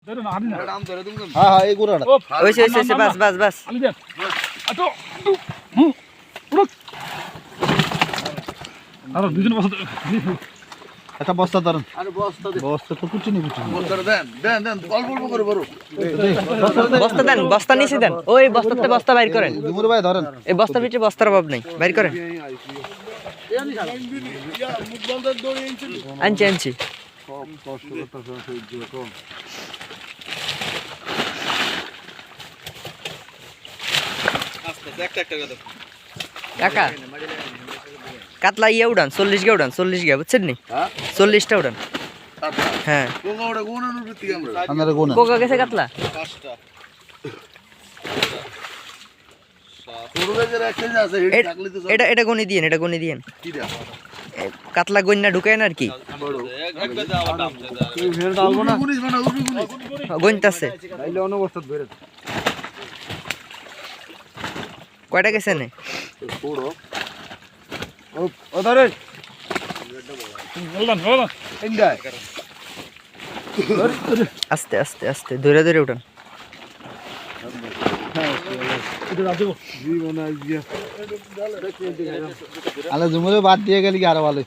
হ্যাঁ হ্যাঁ এই গুড়াটা ওইসে বাস বাস বাস একটা বস্তা ধরেন বস্তা তো কুচিনি বস্তা দেন বস্তা নিচে দেন ওই বস্তাতে বস্তা বাইর করেন জুমুর ভাই ধরেন এই বস্তার ভিতরে বস্তার অভাব নেই বাইর করেন আনছি আনছি কাকা কাতলা ইয়ে উড়ান 40 গে উড়ান 40 গে বুঝছেন নি 40টা উড়ান হ্যাঁ আপনারা গুণ কোকা গেছে কাতলা এটা এটা গনি দিয়েন এটা গনি দিয়েন কাতলা গন্যা ঢুকায় না আর কি গনতাছে কয়টা গেছে নে ও ধরেন আস্তে আস্তে আস্তে ধরে ধরে উঠান আলো জুমুরে বাদ দিয়ে গেলে কি আরো ভালো